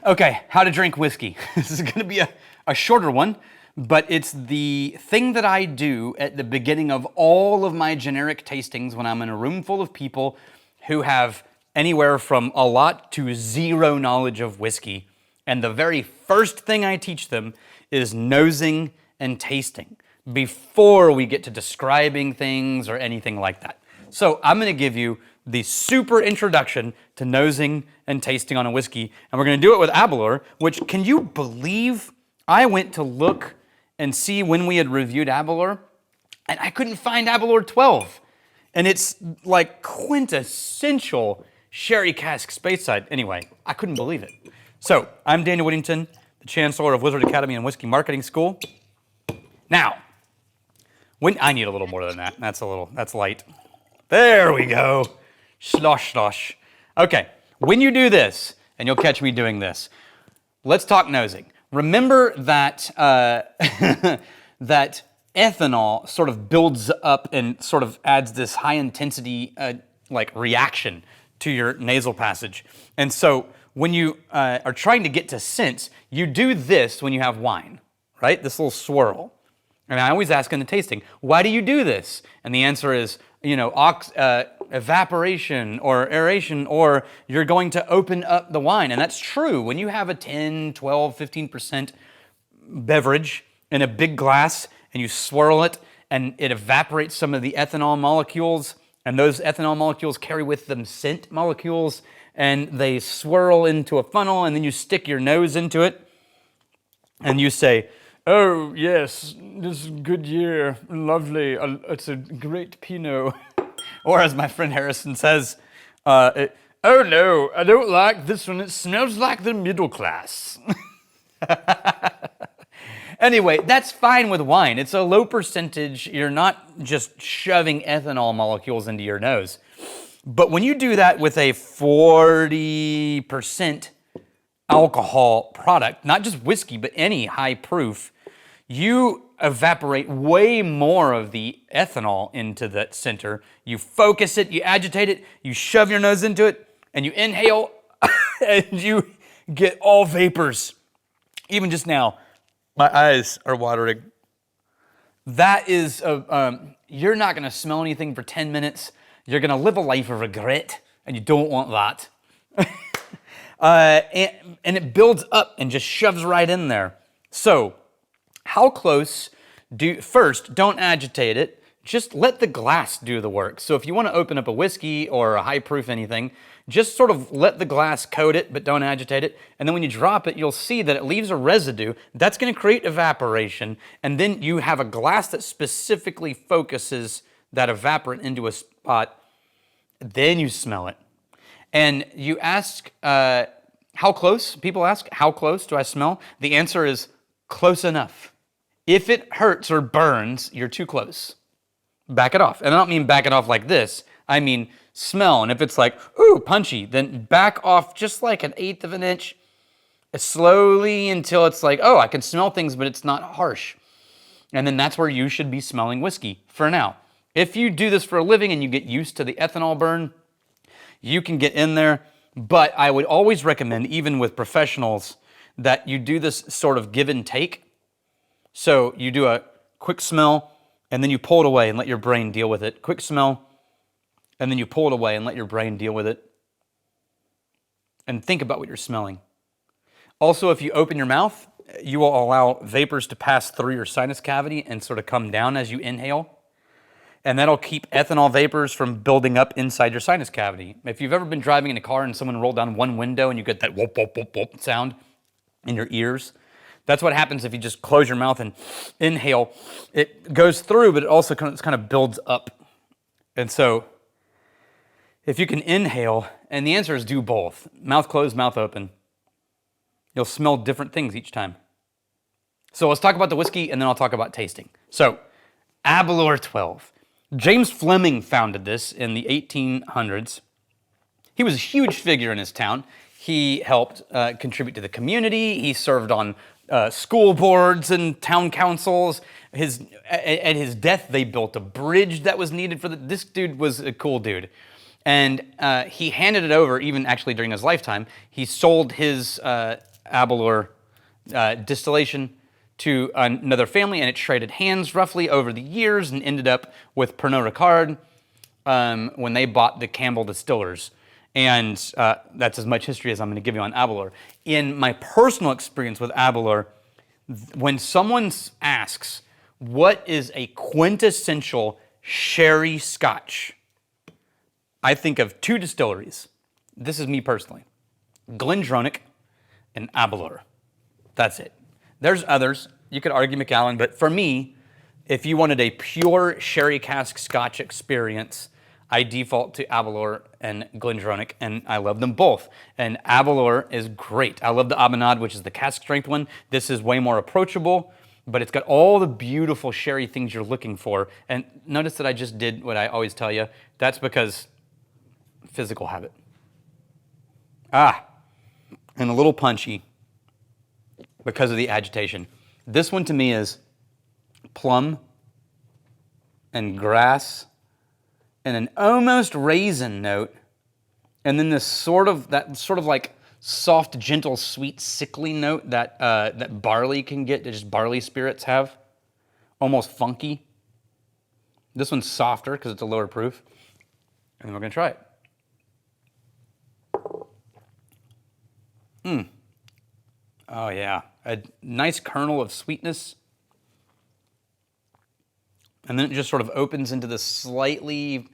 Okay, how to drink whiskey. This is going to be a shorter one, but it's the thing that I do at the beginning of all of my generic tastings when I'm in a room full of people who have anywhere from a lot to zero knowledge of whiskey. And the very first thing I teach them is nosing and tasting before we get to describing things or anything like that. So I'm going to give you the super introduction to nosing and tasting on a whiskey, and we're going to do it with Aberlour, which, can you believe I went to look and see when we had reviewed Aberlour, and I couldn't find Aberlour 12, and it's like quintessential sherry cask Speyside. Anyway, I couldn't believe it. So I'm Daniel Whittington, the Chancellor of Wizard Academy and Whiskey Marketing School. Now, I need a little more than that. That's light. There we go. Slosh, slosh. Okay, when you do this, and you'll catch me doing this, let's talk nosing. Remember that that ethanol sort of builds up and sort of adds this high intensity like reaction to your nasal passage. And so when you are trying to get to scents, you do this when you have wine, right? This little swirl. And I always ask in the tasting, why do you do this? And the answer is, evaporation or aeration, or you're going to open up the wine. And that's true. When you have a 10, 12, 15% beverage in a big glass and you swirl it and it evaporates some of the ethanol molecules, and those ethanol molecules carry with them scent molecules, and they swirl into a funnel, and then you stick your nose into it and you say, "Oh, yes, this is a good year, lovely, it's a great Pinot." Or as my friend Harrison says, "Oh no, I don't like this one, it smells like the middle class." Anyway, that's fine with wine. It's a low percentage, you're not just shoving ethanol molecules into your nose. But when you do that with a 40% alcohol product, not just whiskey, but any high proof, you evaporate way more of the ethanol into that center. You focus it, you agitate it, you shove your nose into it, and you inhale, and you get all vapors. Even just now, my eyes are watering. That is, you're not going to smell anything for 10 minutes. You're going to live a life of regret, and you don't want that. And it builds up and just shoves right in there. So, how close first, don't agitate it, just let the glass do the work. So if you want to open up a whiskey or a high proof anything, just sort of let the glass coat it, but don't agitate it. And then when you drop it, you'll see that it leaves a residue. That's going to create evaporation. And then you have a glass that specifically focuses that evaporant into a spot. Then you smell it. And you ask, how close? People ask, how close do I smell? The answer is close enough. If it hurts or burns, you're too close. Back it off. And I don't mean back it off like this. I mean smell. And if it's like, ooh, punchy, then back off just like 1/8 of an inch, slowly until it's like, oh, I can smell things, but it's not harsh. And then that's where you should be smelling whiskey for now. If you do this for a living and you get used to the ethanol burn, you can get in there. But I would always recommend, even with professionals, that you do this sort of give and take. So you do a quick smell, and then you pull it away and let your brain deal with it. Quick smell, and then you pull it away and let your brain deal with it. And think about what you're smelling. Also, if you open your mouth, you will allow vapors to pass through your sinus cavity and sort of come down as you inhale. And that'll keep ethanol vapors from building up inside your sinus cavity. If you've ever been driving in a car and someone rolled down one window and you get that whoop, whoop, whoop, whoop sound in your ears, that's what happens if you just close your mouth and inhale. It goes through, but it also kind of builds up. And so if you can inhale, and the answer is do both, mouth closed, mouth open, you'll smell different things each time. So let's talk about the whiskey, and then I'll talk about tasting. So Aberlour 12. James Fleming founded this in the 1800s. He was a huge figure in his town. He helped contribute to the community. He served on school boards and town councils. At his death, they built a bridge that was needed for this dude was a cool dude. And he handed it over, even actually during his lifetime. He sold his Aberlour distillation to another family, and it traded hands roughly over the years and ended up with Pernod Ricard when they bought the Campbell Distillers. And that's as much history as I'm going to give you on Aberlour. In my personal experience with Aberlour, when someone asks, what is a quintessential sherry scotch? I think of two distilleries. This is me personally. Glendronach and Aberlour. That's it. There's others. You could argue Macallan, but for me, if you wanted a pure sherry cask scotch experience, I default to Aberlour and Glendronach, and I love them both. And Aberlour is great. I love the Abenade, which is the cask strength one. This is way more approachable, but it's got all the beautiful sherry things you're looking for. And notice that I just did what I always tell you. That's because physical habit. And a little punchy because of the agitation. This one to me is plum and grass and an almost raisin note, and then this sort of like soft, gentle, sweet, sickly note that that barley can get, that just barley spirits have, almost funky. This one's softer because it's a lower proof, and we're gonna try it. Oh yeah, a nice kernel of sweetness. And then it just sort of opens into this slightly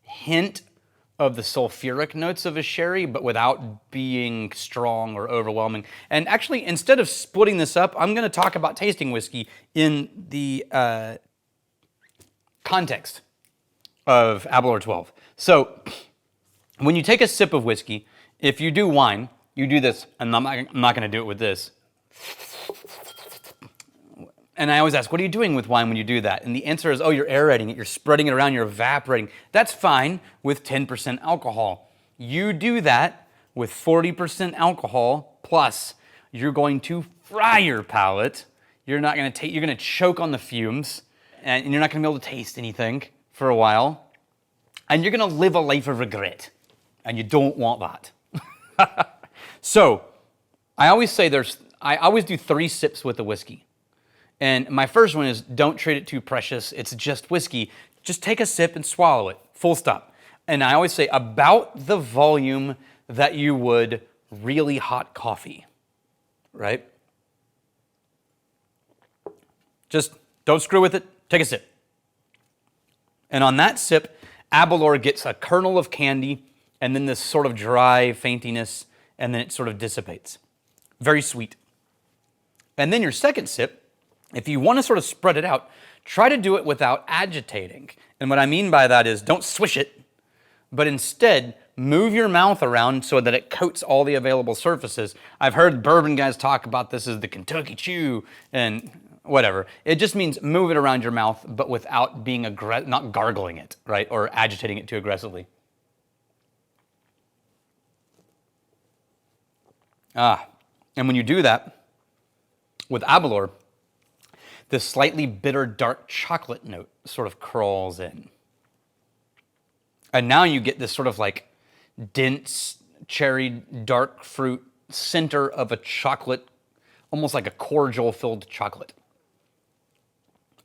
hint of the sulfuric notes of a sherry, but without being strong or overwhelming. And actually, instead of splitting this up, I'm going to talk about tasting whiskey in the context of Aberlour 12. So when you take a sip of whiskey, if you do wine, you do this, and I'm not going to do it with this. And I always ask, what are you doing with wine when you do that? And the answer is, oh, you're aerating it, you're spreading it around, you're evaporating. That's fine with 10% alcohol. You do that with 40% alcohol, plus you're going to fry your palate. You're going to choke on the fumes, and you're not going to be able to taste anything for a while. And you're going to live a life of regret. And you don't want that. So, I always do 3 sips with the whiskey. And my first one is, don't treat it too precious. It's just whiskey. Just take a sip and swallow it, full stop. And I always say about the volume that you would really hot coffee, right? Just don't screw with it, take a sip. And on that sip, Aberlour gets a kernel of candy and then this sort of dry faintiness, and then it sort of dissipates. Very sweet. And then your second sip, if you want to sort of spread it out, try to do it without agitating. And what I mean by that is don't swish it, but instead move your mouth around so that it coats all the available surfaces. I've heard bourbon guys talk about this as the Kentucky Chew and whatever. It just means move it around your mouth, but without being not gargling it, right? Or agitating it too aggressively. And when you do that with Aberlour, this slightly bitter dark chocolate note sort of crawls in. And now you get this sort of like dense cherry dark fruit center of a chocolate, almost like a cordial filled chocolate.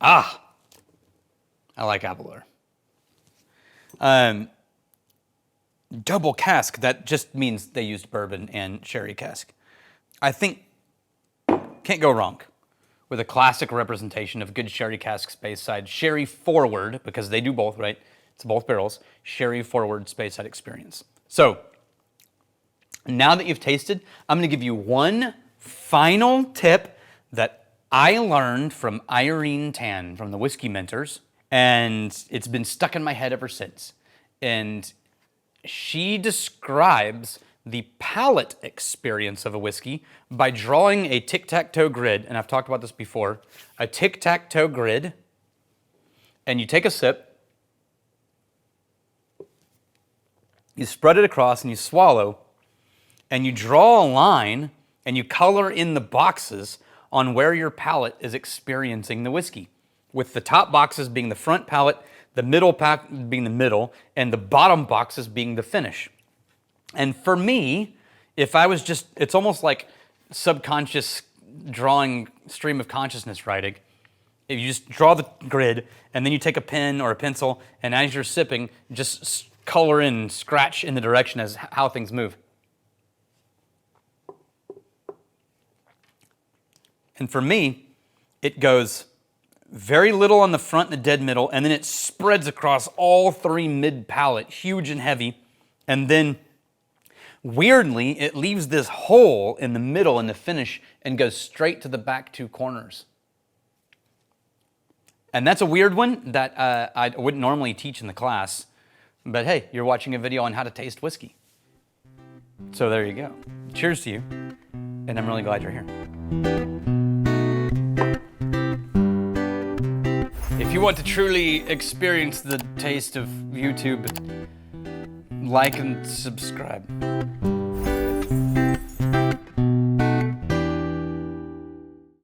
I like Aberlour. Double cask, that just means they used bourbon and sherry cask. I think, can't go wrong with a classic representation of good sherry cask space side, sherry forward, because they do both, right? It's both barrels, sherry forward space side experience. So, now that you've tasted, I'm gonna give you one final tip that I learned from Irene Tan from the Whiskey Mentors, and it's been stuck in my head ever since. And she describes the palate experience of a whiskey by drawing a tic-tac-toe grid, and I've talked about this before, a tic-tac-toe grid, and you take a sip, you spread it across and you swallow, and you draw a line and you color in the boxes on where your palate is experiencing the whiskey, with the top boxes being the front palate, the middle being the middle, and the bottom boxes being the finish. And for me, if I was just, it's almost like subconscious drawing stream of consciousness writing. If you just draw the grid, and then you take a pen or a pencil, and as you're sipping, just color in, scratch in the direction as how things move. And for me, it goes very little on the front, the dead middle, and then it spreads across all three mid-palate, huge and heavy, and then weirdly, it leaves this hole in the middle in the finish and goes straight to the back two corners. And that's a weird one that I wouldn't normally teach in the class, but hey, you're watching a video on how to taste whiskey. So there you go. Cheers to you, and I'm really glad you're here. If you want to truly experience the taste of YouTube, like and subscribe.